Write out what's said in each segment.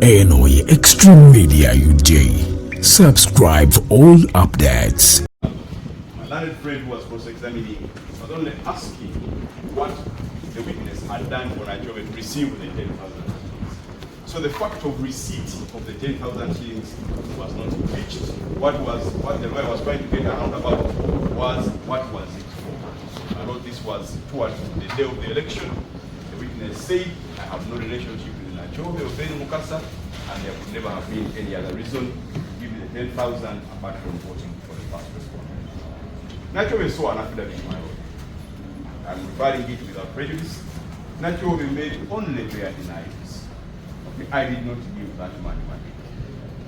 NUP Extreme Media UJ. Subscribe for all updates. My learned friend who was cross-examining was only asking what the witness had done for Nigeria to receive the 10,000 shillings. So the fact of receipt of the 10,000 shillings was not reached. What the lawyer was trying to get around about was what was it for. I wrote this was towards the day of the election. The witness said, I have no relationship with Nigeria or Ben Mukasa, and there could never have been any other reason to give me the 10,000 apart from voting for the first respondent. Nigeria saw an affidavit in my own. I'm referring it without prejudice. Nigeria made only clear denials. Okay, I did not give that money.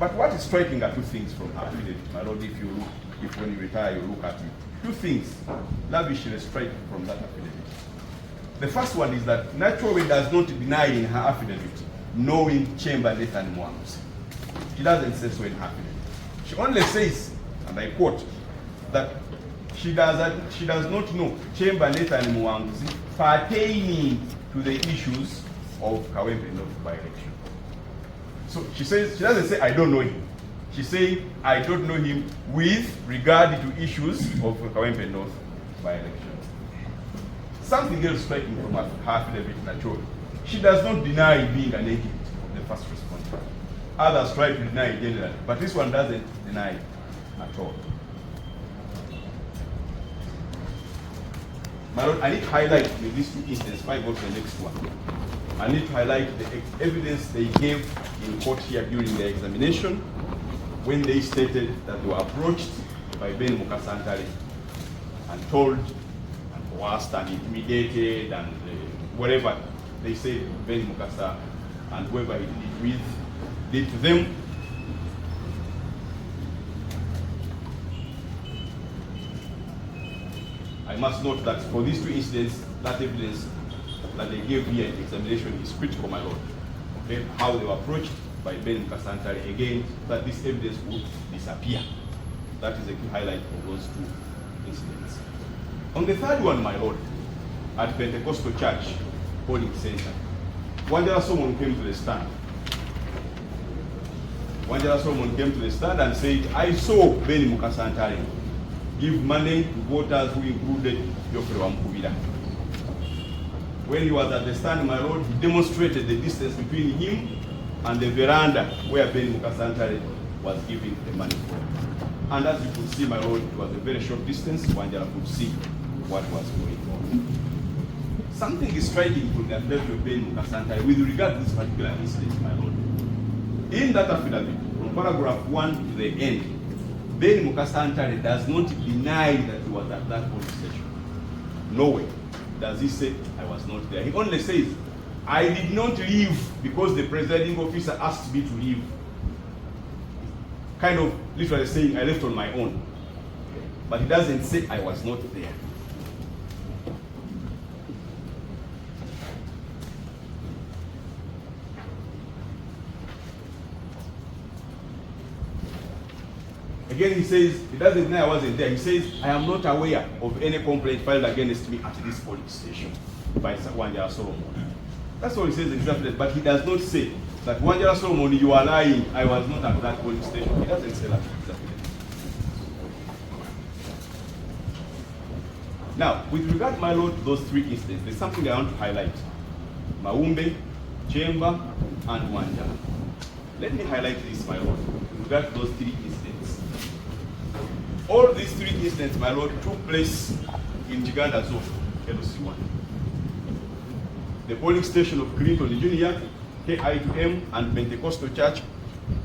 But what is striking are two things from her affidavit, my lord, if when you retire you look at it. Two things lavishly striking from that affidavit. The first one is that Nigeria does not deny in her affidavit knowing Chamber Nathan Mwanguzi. She doesn't say so in her affidavit. She only says, and I quote, that she does not know Chamber Nathan Mwanguzi pertaining to the issues of Kawempe North by-election. So she says, she doesn't say I don't know him. She says I don't know him with regard to issues of Kawempe North by-election. Something else striking from her affidavit, naturally. She does not deny being an agent of the first responder. Others try to deny it generally, but this one doesn't deny it at all. My lord, I need to highlight with these two instances, I go to the next one. I need to highlight the evidence they gave in court here during their examination when they stated that they were approached by Ben Mukasantale and told and coerced and intimidated and whatever they said Ben Mukasa and whoever he did it with did to them. I must note that for these two incidents, that evidence that they gave here in the examination is critical, my lord. Okay, how they were approached by Ben Mukasantale, again, that this evidence would disappear. That is a key highlight of those two incidents. On the third one, my lord, at Pentecostal Church Polling Center, Wanjala Solomon came to the stand. Wanjala Solomon came to the stand and said, I saw Ben Mukasantale give money to voters who included Yofre Wamukubira. When he was at the stand, my lord, he demonstrated the distance between him and the veranda where Ben Mukasantale was giving the money from. And as you could see, my lord, it was a very short distance. Wanjala could see what was going on. Something is striking from the affidavit of Ben Mukasantale with regard to this particular incident, my lord. In that affidavit, from paragraph 1 to the end, Ben Mukasantale does not deny that he was at that police station. No way does he say, I was not there. He only says, I did not leave because the presiding officer asked me to leave. Kind of literally saying, I left on my own. But he doesn't say, I was not there. Again, he says, he doesn't deny I wasn't there. He says, I am not aware of any complaint filed against me at this police station by Wanjala Solomon. That's what he says exactly, but he does not say that Wanjala Solomon, you are lying, I was not at that police station. He doesn't say that exactly. Now, with regard, my lord, to those three incidents, there's something I want to highlight. Maumbe, Chamber, and Wanjala. Let me highlight this, my lord, with regard to those three incidents. All these three incidents, my lord, took place in Uganda zone, LC1. The polling station of Clinton Junior, KI2M, and Pentecostal Church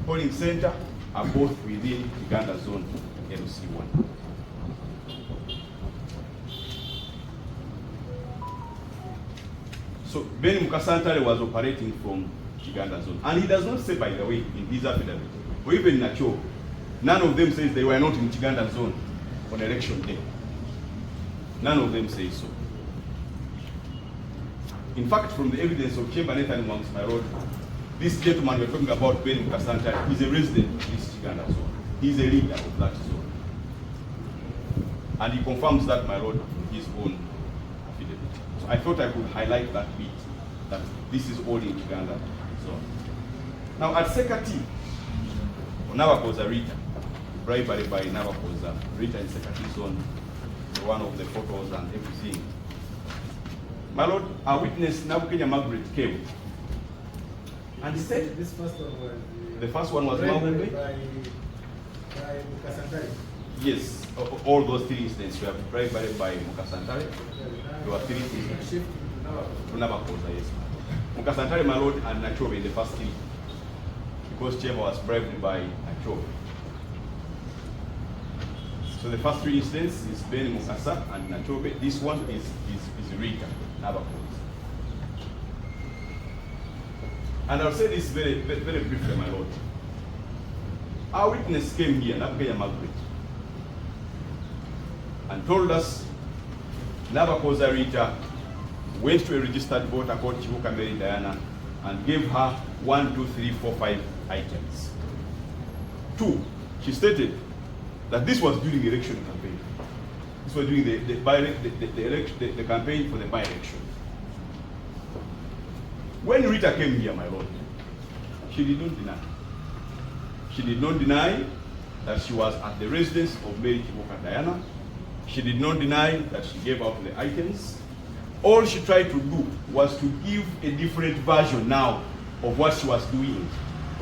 polling center are both within Uganda zone, LC1. So Ben Mukasantale was operating from Uganda zone. And he does not say, by the way, in his affidavit, or even Nacho, none of them says they were not in Uganda zone on election day. None of them say so. In fact, from the evidence of Chamber Nathan Mwanguzi, my lord, this gentleman we're talking about, Ben Mukasantale, is a resident of this Uganda zone. He's a leader of that zone. And he confirms that, my lord, in his own affidavit. So I thought I could highlight that bit, that this is all in Uganda zone. Now at Sekati, Navakoza Rita, bribery by Navakoza Rita in Sekati zone, one of the photos and everything. My Lord, a witness Nabukenya Margaret came and he said, this first one was the first one was bribery by Mukasantari. Yes, all those three incidents were bribery by Mukasantari. There were three incidents. Shift to Navajo. To Navakoza, yes. Mukasantari, my Lord, and Nachobe in the first three. Because Chema was bribed by Nachobe. So the first three incidents is Ben Mukasa and Nachobe. This one is Rita, Navakoza. And I'll say this very briefly, my Lord. Our witness came here, Nabukenya Margaret, and told us Navakoza Rita went to a registered voter called Chibuka Mary Diana and gave her 1, 2, 3, 4, 5 items. 2, she stated that this was during the election campaign. This was during the campaign for the by-election. When Rita came here, my Lord, she did not deny. She did not deny that she was at the residence of Mary Chibuka Diana. She did not deny that she gave out the items. All she tried to do was to give a different version now of what she was doing,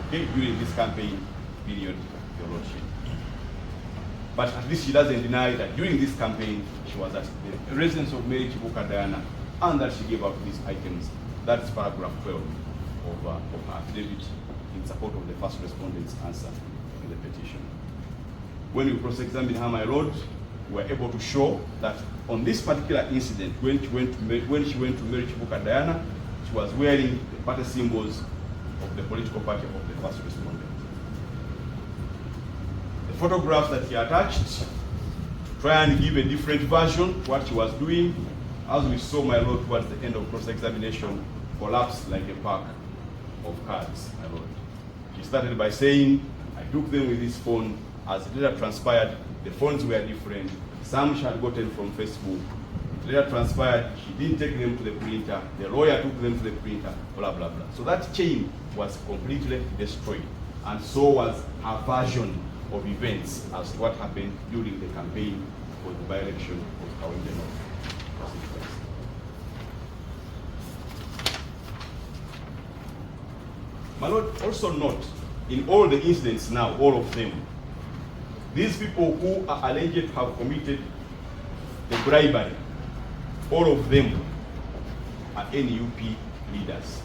okay, during this campaign period, Your Lordship. But at least she doesn't deny that during this campaign, she was at the residence of Mary Chibuka Diana and that she gave out these items. That's paragraph 12 of her affidavit in support of the first respondent's answer to the petition. When we cross-examined her, my Lord, we were able to show that on this particular incident, when she went to Mary Chibuka Diana, she was wearing the party symbols of the political party of the first respondent. The photographs that he attached to try and give a different version to what she was doing, as we saw, my Lord, towards the end of cross-examination, collapsed like a pack of cards, my Lord. She started by saying, I took them with this phone. As it later transpired, the phones were different. Some she had gotten from Facebook. It later transpired, she didn't take them to the printer. The lawyer took them to the printer, blah, blah, blah. So that chain was completely destroyed. And so was her version of events as to what happened during the campaign for the by-election of Kawempe North. My Lord, also note, in all the incidents now, all of them, these people who are alleged to have committed the bribery, all of them are NUP leaders,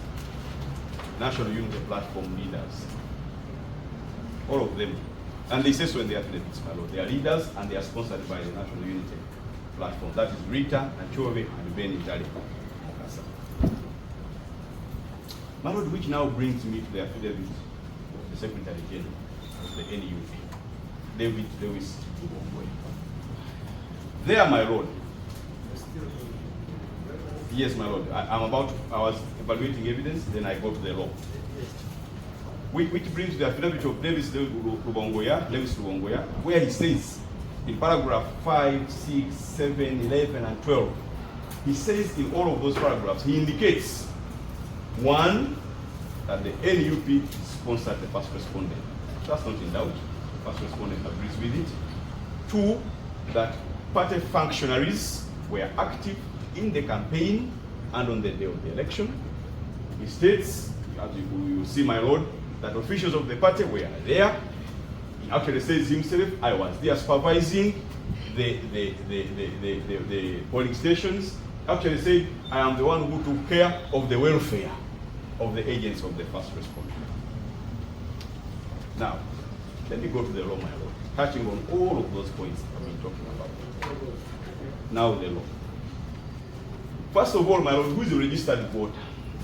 National Unity Platform leaders. All of them. And they say so in the affidavits, my Lord. They are leaders and they are sponsored by the National Unity Platform. That is Rita, Nachobe, and Ben Itali. My Lord, which now brings me to the affidavit of the Secretary General of the NUP, David Lewis Lubongwe. There, my Lord. Yes, my Lord. I was evaluating evidence, then I go to the law. Which brings the affidavit of Lewis Lubongwe, where he says, in paragraph 5, 6, 7, 11, and 12, he says in all of those paragraphs, he indicates, 1, that the NUP sponsored the first respondent. That's not in doubt. The first respondent agrees with it. 2, that party functionaries were active in the campaign and on the day of the election. He states, as you will see, my Lord, that officials of the party were there. He actually says himself, I was there supervising the polling stations. Actually said, I am the one who took care of the welfare of the agents of the first respondent. Now, let me go to the law, my Lord, touching on all of those points I've been talking about. Now the law. First of all, my Lord, who is a registered voter?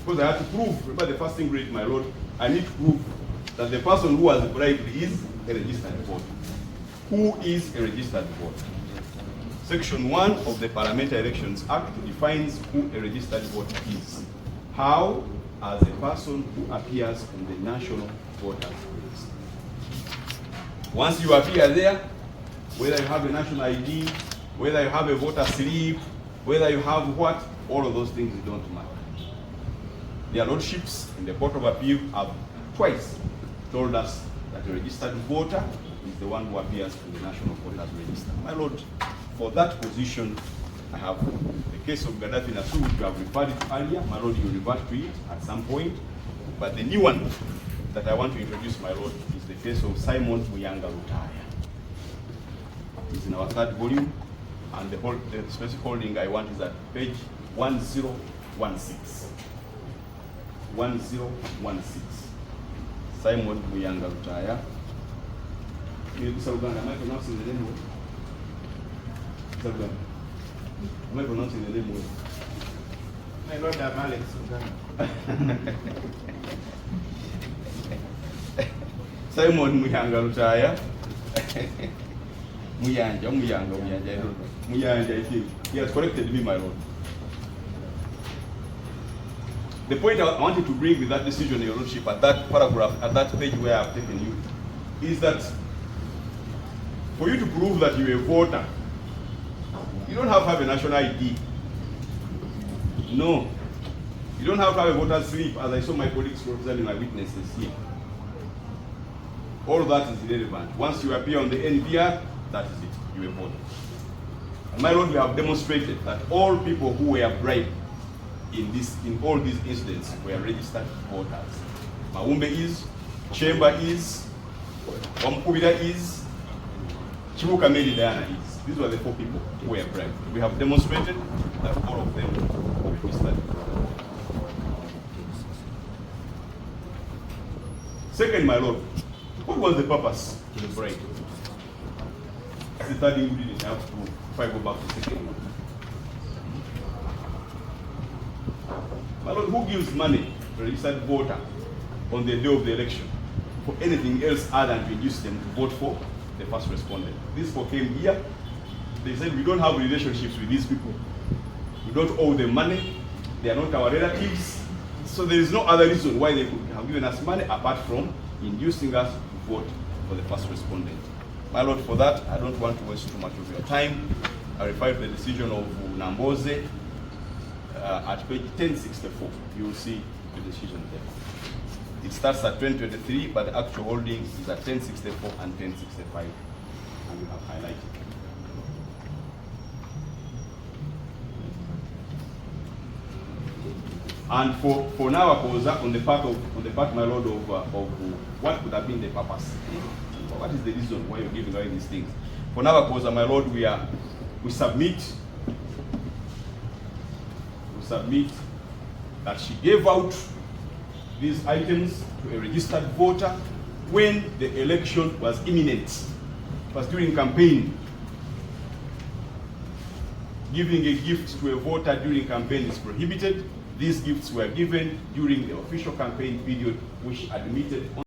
Because I have to prove, remember the first thing, great, my Lord, I need to prove that the person who was bribed is a registered voter. Who is a registered voter? Section 1 of the Parliamentary Elections Act defines who a registered voter is. How? As a person who appears on the national voters list. Once you appear there, whether you have a national ID, whether you have a voter slip, whether you have what, all of those things don't matter. Their lordships in the Court of Appeal have twice told us that a registered voter is the one who appears in the National Voters Register. My Lord, for that position, I have the case of Gaddafi Nasu, which you have referred to earlier. My Lord, you revert to it at some point. But the new one that I want to introduce, my Lord, is the case of Simon Muyanga Lutaya. It's in our third volume, and the specific holding I want is at page 1016. 1016. Simon Muyanga Lutaya. Am I pronouncing the name well? Am I pronouncing the name well? My Lord, I'm Alex. Simon Muyanga Lutaya. Muyanja, I don't know. Muyanja, I think. He has corrected me, my Lord. The point I wanted to bring with that decision, Your Lordship, at that paragraph, at that page where I've taken you, is that for you to prove that you're a voter, you don't have to have a national ID. No. You don't have to have a voter slip, as I saw my colleagues representing my witnesses here. All that is irrelevant. Once you appear on the NPR, that is it. You're a voter. And my Lord, we have demonstrated that all people who were bribed in all these incidents were registered voters. Maumbe is, Chamber is, Wamkubira is, Chibuka Meli Diana is. These were the 4 people who were bribed. We have demonstrated that all of them were registered. Second, my Lord, what was the purpose of the bribe? The third thing we didn't have to prove. If I go back to the second one. My Lord, who gives money to a registered voter on the day of the election for anything else other than to induce them to vote for the first respondent? These people came here. They said, we don't have relationships with these people. We don't owe them money. They are not our relatives. So there is no other reason why they could have given us money apart from inducing us to vote for the first respondent. My Lord, for that, I don't want to waste too much of your time. I refer to the decision of Namboze at page 1064. You will see the decision there. It starts at 2023, but the actual holding is at 1064 and 1065, and we have highlighted. And for now, on the part, my Lord, of what could have been the purpose. What is the reason why you're giving away these things? For now, my Lord, we submit that she gave out these items to a registered voter when the election was imminent. It was during campaign. Giving a gift to a voter during campaign is prohibited. These gifts were given during the official campaign period, which admitted